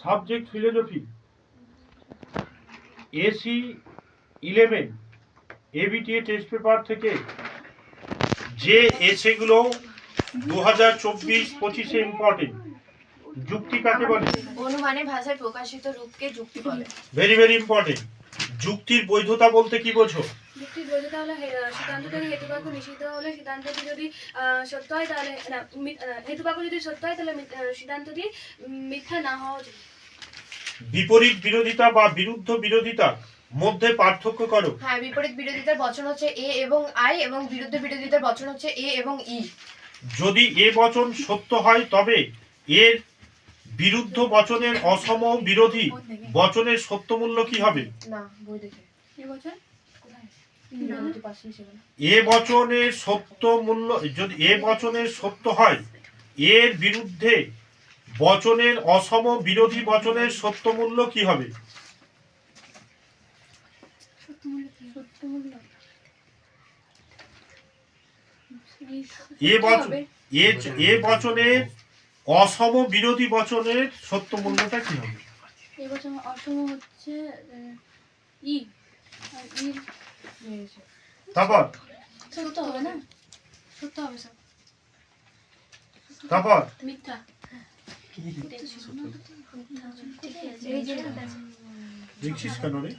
Subject philosophy, AC 11 ABTA test paper থেকে যে এসেগুলো 2024-25 important. যুক্তি কাকে বলে? অনুমানে ভাষায় প্রকাশিত রূপকে যুক্তি বলে। Very very important. যুক্তির বৈধতা বলতে কি বোঝো? যুক্তির বৈধতা হলো সিদ্ধান্ত থেকে হেতুবাক্য নিষিদ্ধ হলে সিদ্ধান্তটি যদি সত্য হয় তাহলে হেতুবাক্য যদি সত্য হয় তাহলে সিদ্ধান্তটি মিথ্যা না হওয়া উচিত। বিপরীত বিরোধিতা বা বিরুদ্ধ বিরোধিতা মধ্যে পার্থক্য করো। হ্যাঁ, বিপরীত বিরোধিতার বচন হচ্ছে এ এবং আই এবং বিরুদ্ধ বিরোধিতার বচন হচ্ছে এ এবং ই। যদি এ বচন সত্য হয় তবে এর বিরুদ্ধ বচনের অসম বিরোধী বচনের সত্য মূল্য কি হবে? না, বই দেখে। এই বছর এ বচনের সত্য মূল্য, যদি এ বচনের সত্য হয় এর বিরুদ্ধে বচনের অসম বিরোধী বচনের সত্য মূল্য কি হবে? এ বচনের অসম বিরোধী বচনের সত্য মূল্যটা কি হবে? এই বছর অসম হচ্ছে ই আর ই তারপর সত্য হবে না, সত্য হবে সব, তারপর মিথ্যা। দেখছিস কেন রে?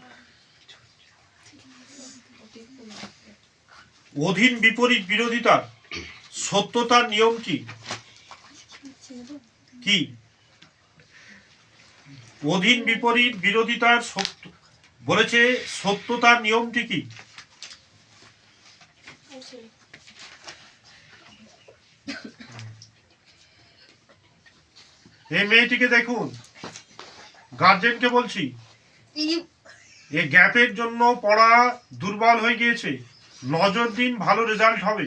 অধীন বিপরীত বিরোধিতার সত্যতার নিয়ম কি? কি অধীন বিপরীত বিরোধিতার সত্য বলেছে, সত্যতার নিয়মটি কি? এই মেয়েটিকে দেখুন, গার্জেনকে বলছি, এই গ্যাপের জন্য পড়া দুর্বল হয়ে গিয়েছে, নজর দিন, ভালো রেজাল্ট হবে।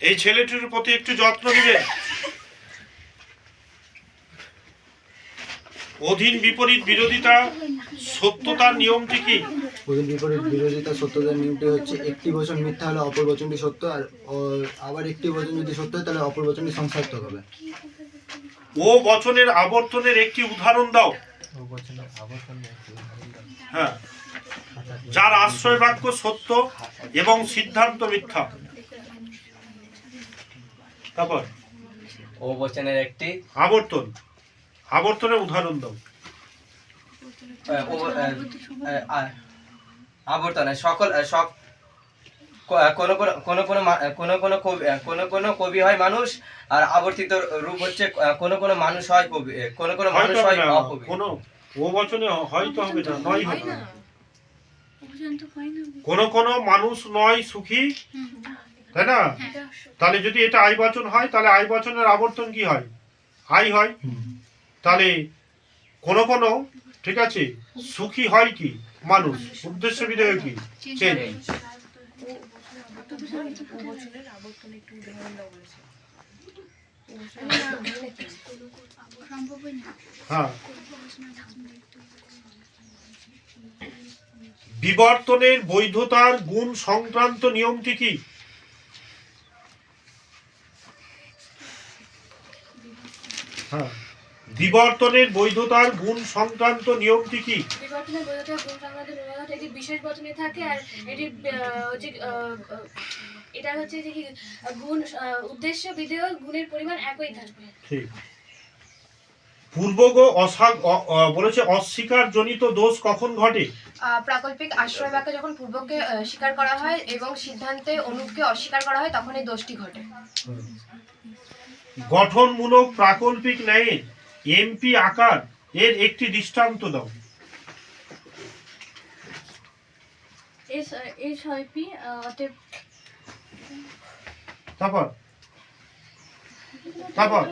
এই ছেলেটির প্রতি একটু যত্ন নেবেন। অধীন বিপরীত বিরোধিতা সত্যতার নিয়মটি কি? অধীন বিপরীত বিরোধিতা সত্যতার নিয়মটি হচ্ছে একটি বচন মিথ্যা হলে অপর বচনটি সত্য, আর আবার একটি বচন যদি সত্য হয় তাহলে অপর বচনটি সংসার্থক হবে। ও বচনের আবর্তনের একটি উদাহরণ দাও। হ্যাঁ, যার আশ্রয় বাক্য সত্য এবং সিদ্ধান্ত মিথ্যা। তারপর ও বচনের একটি আবর্তন, আবর্তনের উদাহরণ দাও। আবর্তনে সকল কোন কবি হয় মানুষ, আর আবর্তিত রূপ হচ্ছে কোন মানুষ হয় কবি, কোন মানুষ হয় অকবি। কোন ও বচনে হয়তো হবে না, নয় হবে না। কোন মানুষ নয় সুখী, তাই না? তাহলে যদি এটা আই বচন হয় তাহলে আই বচনের আবর্তন কি হয়? আই হয়। তাহলে কোন ঠিক আছে, সুখী হয় কি মানুষ, উদ্দেশ্য বিধেয় কি চেঞ্জ। হ্যাঁ, বিবর্তনের বৈধতার গুণ সংক্রান্ত নিয়মটি কি? হ্যাঁ, বিবর্তনের বৈধতার গুণ সংক্রান্ত নিয়মটি কি? বিবর্তনের বৈধতার গুণ সংক্রান্ত নিয়ম এটি বিশেষ বচনে থাকে, আর এটি হচ্ছে এটা হচ্ছে যে কি গুণ উদ্দেশ্য বিধেয় গুণের পরিমাণ একই থাকবে। ঠিক। পূর্বগ বলেছে অস্বীকার জনিত দোষ কখন ঘটে? প্রাকল্পিক আশ্রয় বাক্যে যখন পূর্বকে স্বীকার করা হয় এবং সিদ্ধান্তে অনুপকে অস্বীকার করা হয় তখন এই দোষটি ঘটে। গঠনমূলক প্রাকল্পিক ন্যায়ে এমপি আকার এর একটি দৃষ্টান্ত দাও। এসআইপি অতএব। তারপর তারপর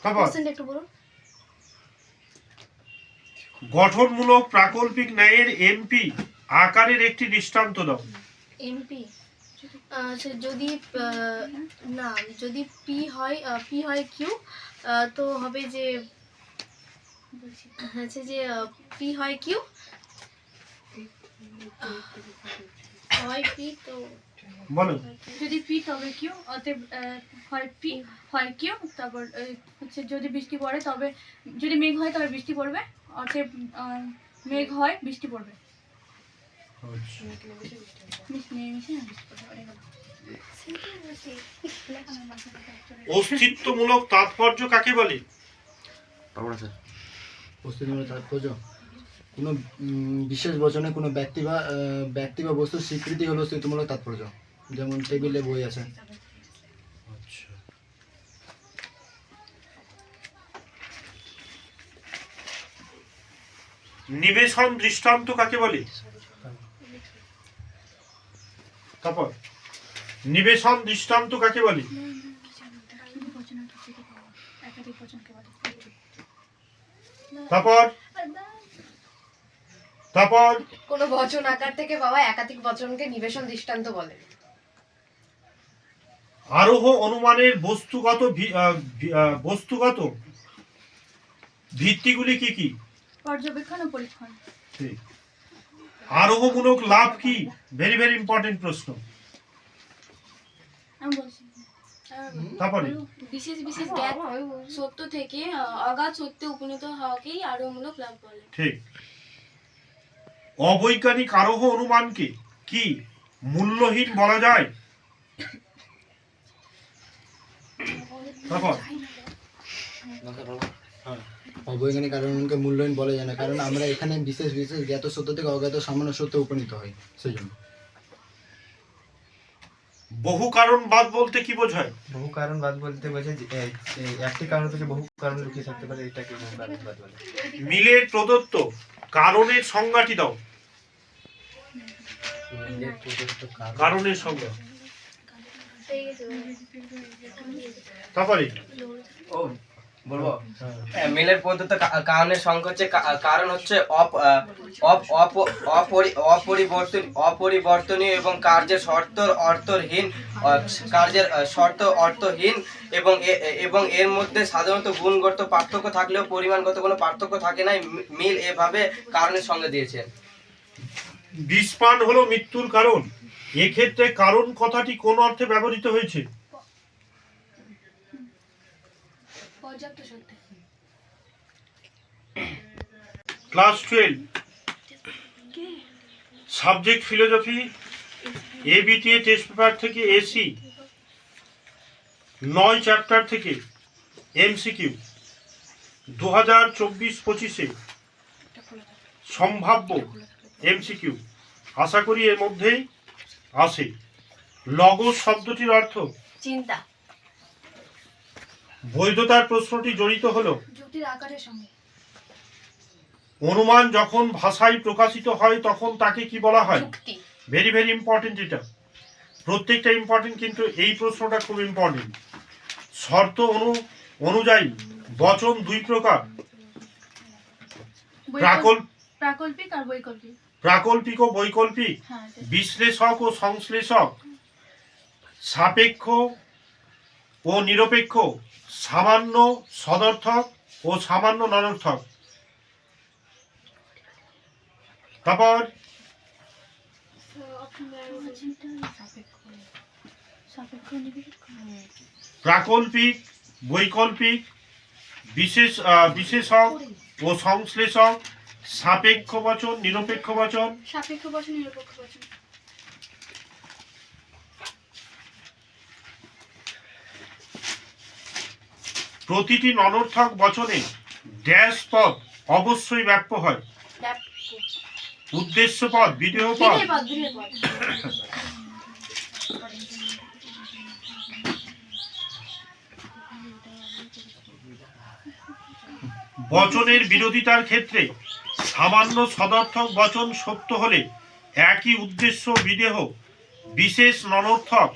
তারপর একটু বলুন। গঠনমূলক প্রাকল্পিক ন্যায়ের এমপি আকারের একটি দৃষ্টান্ত দাও। এমপি যদি না, যদি পি হয় কিউ তো হবে যে হচ্ছে যে পি হয় কিউ হয় পি, তো বলো। যদি পি তবে কিউ, অতএব হয় পি হয় কিউ, তারপর হচ্ছে যদি বৃষ্টি পড়ে তবে, যদি মেঘ হয় তবে বৃষ্টি পড়বে, অতএব মেঘ হয় বৃষ্টি পড়বে। মিশে না বৃষ্টি পড়বে, ওটাই হলো। অস্তিত্বমূলক তাৎপর্য কাকে বলে? অস্তিত্বমূলক তাৎপর্য কোনো বিশেষ বচনে কোনো ব্যক্তি বা বস্তুর স্বীকৃতি হলো অস্তিত্বমূলক তাৎপর্য। যেমন টেবিলে বই আছে। নিবেশন দৃষ্টান্ত কাকে বলে? তারপর নিবেশন দৃষ্টান্ত কাকে বলে? একাধিক বচনকে বলে। তারপর কোনো বচন আকার থেকে পাওয়া একাধিক বচনকে নিবেশন দৃষ্টান্ত বলে। আরোহ অনুমানের বস্তুগত ভিত্তিগুলি কি কি? পর্যবেক্ষণ ও পরীক্ষণ। ঠিক। আরোহমূলক লাভ কি? ভেরি ভেরি ইম্পর্টেন্ট প্রশ্ন। আমি বলছি। তারপরে বিশেষ বিশেষ জ্ঞান সত্য থেকে অগাধ সত্যে উপনীত হওয়াকেই আরোহমূলক লাভ বলে। ঠিক। অবৈজ্ঞানিক আরোহ অনুমানকে কি মূল্যহীন বলা যায়? তারপর অবৈজ্ঞানিক কারণকে মূল্যায়ন বলা যায় না, কারণ আমরা এখানে বিশেষ বিশেষ জ্ঞাত সত্য থেকে অজ্ঞাত সামান্য সত্যে উপনীত হই, সেই জন্য। বহু কারণবাদ বলতে কি বোঝায়? বহু কারণবাদ বলতে বোঝায় যে একটি কারণ থেকে বহু কারণ লুকিয়ে থাকতে পারে, এটাকে বহু কারণবাদ বলে। মিলের প্রদত্ত কারণের সংজ্ঞাটি দাও। কারণের সংজ্ঞা। তারপরে ও বলবো, মিলের প্রদত্ত কারণের সংখ্যা হচ্ছে কারণ হচ্ছে অপরিবর্তনীয় এবং কার্যের শর্ত অর্থহীন এবং এর মধ্যে সাধারণত গুণগত পার্থক্য থাকলেও পরিমাণগত কোনো পার্থক্য থাকে না। মিল এভাবে কারণের সংজ্ঞা দিয়েছেন। বিষপান হলো মৃত্যুর কারণ। এক্ষেত্রে কারণ কথাটি কোন অর্থে ব্যবহৃত হয়েছে? পর্যাপ্ত সত্যে। Class 12 subject philosophy ABTA test paper থেকে এসি 9 চ্যাপ্টার থেকে এমসিকিউ 2024-25 সম্ভাব্য এমসিকিউ আশা করি এর মধ্যেই আসে। লগোস শব্দটির অর্থ চিন্তা। বৈধতার প্রশ্নটি জড়িত হলো যুক্তির আকারের সঙ্গে। অনুমান যখন ভাষায় প্রকাশিত হয় তখন তাকে কি বলা হয়? যুক্তি। Very very important. এটা প্রত্যেকটা ইম্পর্টেন্ট, কিন্তু এই প্রশ্নটা খুব ইম্পর্টেন্ট। শর্ত অনুযায়ী বচন দুই প্রকার, প্রাকল্পিক আর বৈকল্পিক। প্রাকল্পিক ও বৈকল্পিক, হ্যাঁ, বিশ্লেষক ও সংশ্লেষক, সাপেক্ষ ও নিরপেক্ষ, সামান্য সদর্থক ও সামান্য ননর্থক। তারপর প্রাকল্পিক, বৈকল্পিক, বিশেষক ও সংশ্লেষক, সাপেক্ষ বচন, নিরপেক্ষ বচন। সাপেক্ষ বচন, নিরপেক্ষ বচন। প্রতিটি ননর্থক বচনে ড্যাশ পদ অবশ্যই ব্যাপ্য হয়। উদ্দেশ্য পদ, বিধেয় পদ। বচনের বিরোধিতার ক্ষেত্রে সামান্য সদর্থক বচন সত্য হলে একই উদ্দেশ্য বিদেহ বিশেষ ননর্থক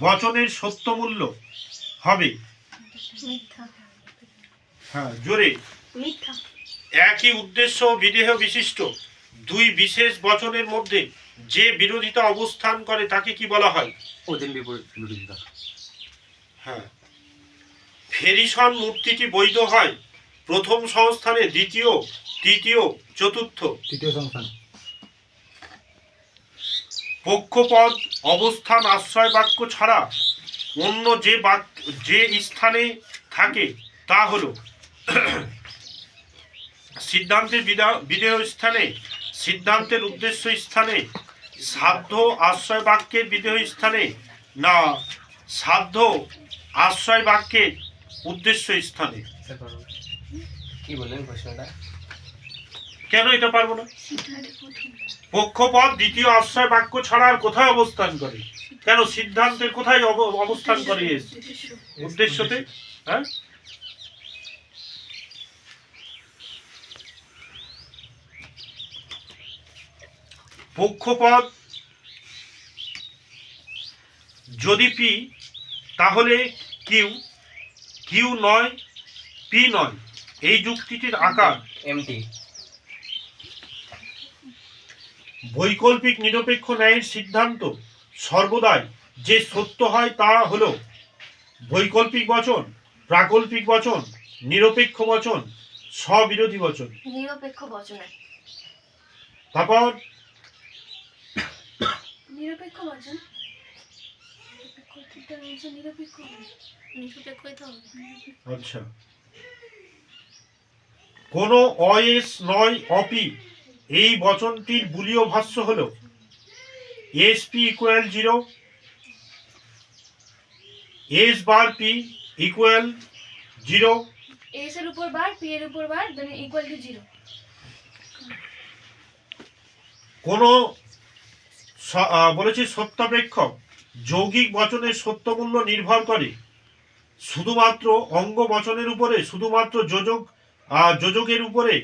বচনের সত্য মূল্য হবে। হ্যাঁ, জোরে। একই উদ্দেশ্য বিদেহ বিশিষ্ট দুই বিশেষ বচনের মধ্যে যে বিরোধিতা অবস্থান করে তাকে কি বলা হয়? অধীন বিপরীত বিরোধিতা। হ্যাঁ। ফেরিসন মূর্তিটি বৈধ হয় প্রথম সংস্থানে, দ্বিতীয়, তৃতীয়, চতুর্থ। তৃতীয় সংস্থান। পক্ষপদ অবস্থান আশ্রয় বাক্য ছাড়া অন্য যে স্থানে থাকে তা হলো সিদ্ধান্তের বিধেয় স্থানে, সিদ্ধান্তের উদ্দেশ্য স্থানে, সাধ্য আশ্রয় বাক্যের বিধেয় স্থানে, না সাধ্য আশ্রয় বাক্যের উদ্দেশ্য স্থানে। কি বললেন প্রশ্নটা? কেন এটা পারবো না? পক্ষপদ দ্বিতীয় আশ্রয় বাক্য ছাড়া আর কোথায় অবস্থান করে? কেন সিদ্ধান্তের কোথায় অবস্থান করে? উদ্দেশ্যতে। হ্যাঁ, পক্ষপদ যদি পি তাহলে কিউ নয়, পি নয়। এই যুক্তিটির আকার এমটি। বৈকল্পিক নিরপেক্ষ ন্যায়ের সিদ্ধান্ত সর্বদাই যে সত্য হয় তা হলো বৈকল্পিক বচন, প্রাকল্পিক বচন, নিরপেক্ষ বচন, স্ববিরোধী বচন। নিরপেক্ষ বচনে। তারপর নিরপেক্ষ বচন। নিরপেক্ষ নিরপেক্ষই তো হবে। আচ্ছা, কোন অএস নয় অপি এই বচনটির বুলীয় ভাষ্য হলো এসপি ইকুয়াল 0, এস বার পি ইকুয়াল 0। এস এর উপর বার, পি এর উপর বার, মানে ইকুয়াল টু 0। কোন বলেছি সত্যাপেক্ষক যৌগিক বচনের সত্যমূল্য নির্ভর করে শুধুমাত্র অঙ্গ বচনের উপরে, শুধুমাত্র যোজকের উপরে,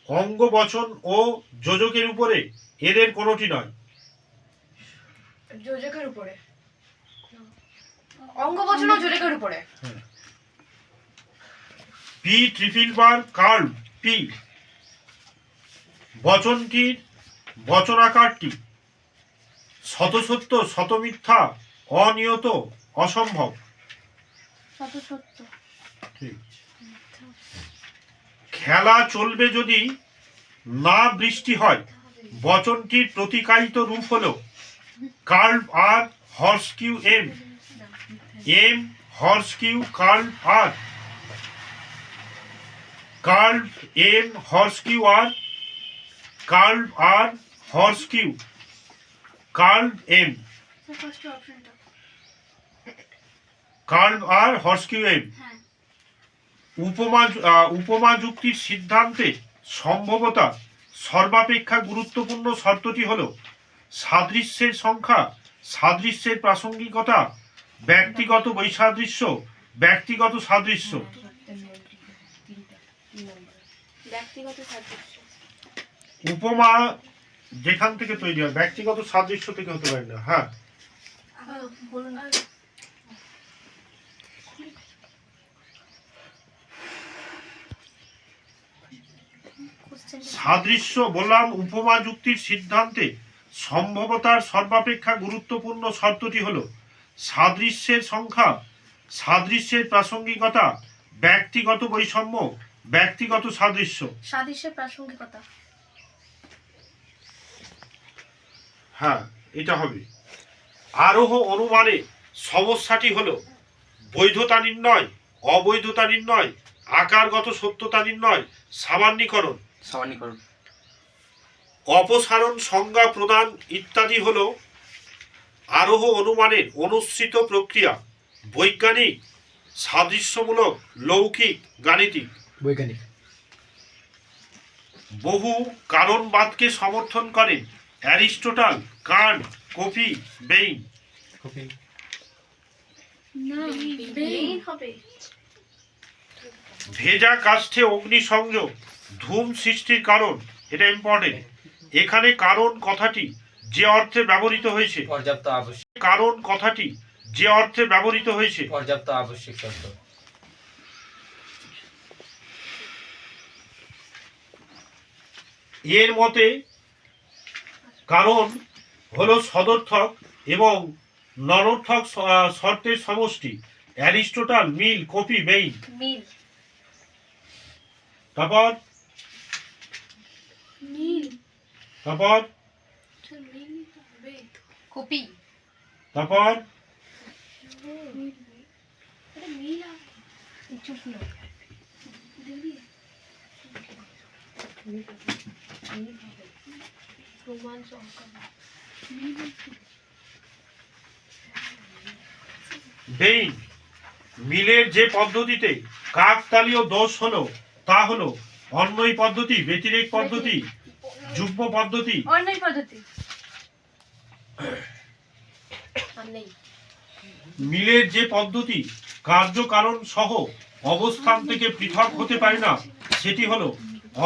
অঙ্গ বচন ও যোজকের উপরে, এদের কোনোটি নয়। যোজকের উপরে, অঙ্গ বচন ও যোজকের উপরে। P triple bar curve P বচনটির বচনাকারটি শতসত্য, শতমিথ্যা, অনিয়ত, অসম্ভব। সত্য। খেলা চলবে যদি না বৃষ্টি হয় বচনটির প্রতিকায়িত রূপ হলো curve R horse Q M, M horse Q curve R, curve M horse Q R, curve R horse Q, curve M, first অপশনটা। Curve R horse Q M. হ্যাঁ। উপমা যুক্তির সিদ্ধান্তে সম্ভবতা সর্বাপেক্ষা গুরুত্বপূর্ণ শর্তটি হল সাদৃশ্যের সংখ্যা, সাদৃশ্যের প্রাসঙ্গিকতা, ব্যক্তিগত বৈসাদৃশ্য, ব্যক্তিগত সাদৃশ্য। ব্যক্তিগত সাদৃশ্য। উপমা যেখান থেকে তৈরি হয় ব্যক্তিগত সাদৃশ্য থেকে হতে পারে না। হ্যাঁ, বলুন। সাদৃশ্য বললাম উপমা যুক্তির সিদ্ধান্তে সম্ভবতার সর্বাপেক্ষা গুরুত্বপূর্ণ শর্তটি হল সাদৃশ্যের সংখ্যা, সাদৃশ্যের প্রাসঙ্গিকতা, ব্যক্তিগত বৈষম্য, ব্যক্তিগত সাদৃশ্য। সাদৃশ্যের প্রাসঙ্গিকতা। হ্যাঁ, এটা হবে। আরোহ অনুমানে সমস্যাটি হলো বৈধতা নির্ণয়, অবৈধতা নির্ণয়, আকারগত সত্যতা নির্ণয়, সামান্যীকরণ, অপসারণ, সংজ্ঞা প্রদান ইত্যাদি হলো আরোহ অনুমানের অনুসৃত প্রক্রিয়া। বৈজ্ঞানিক, সাদৃশ্যমূলক, লৌকিক, গাণিতিক। বৈজ্ঞানিক। বহু কারণবাদকে সমর্থন করেন অ্যারিস্টটল, কান্ট, কফি, বেইন। না, বেইন হবে। ভেজা কাষ্ঠে অগ্নিসংযোগ ধূম সৃষ্টির কারণ, এটা ইম্পর্টেন্ট। এখানে কারণ কথাটি যে অর্থে ব্যবহৃত হয়েছে, পর্যাপ্ত আবশ্যক, কারণ কথাটি যে অর্থে ব্যবহৃত হয়েছে, পর্যাপ্ত আবশ্যক শর্ত। এর মতে কারণ হলো সদর্থক এবং ননর্থক শর্তের সমষ্টি। অ্যারিস্টটল, মিল, কফি, বেইন। মিল। তারপর মিল। তারপর মিল হবে। কপি। তারপর চুপ না। দেইন মিলের যে পদ্ধতিতে কাকতালীয় দোষ হলো তা হলো অন্যই পদ্ধতি, ব্যতিরেক পদ্ধতি, যুগ্ম পদ্ধতি। অন্যায় পদ্ধতি। আর নেই। মিলের যে পদ্ধতি কার্যকারণ সহ অবস্থান থেকে পৃথক হতে পারে না সেটি হলো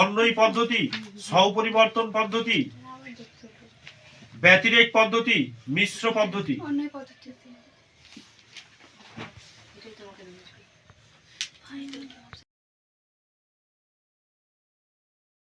অন্যই পদ্ধতি, সহপরিবর্তন পদ্ধতি, ব্যতিরেক পদ্ধতি, মিশ্র পদ্ধতি। অন্যায় পদ্ধতি।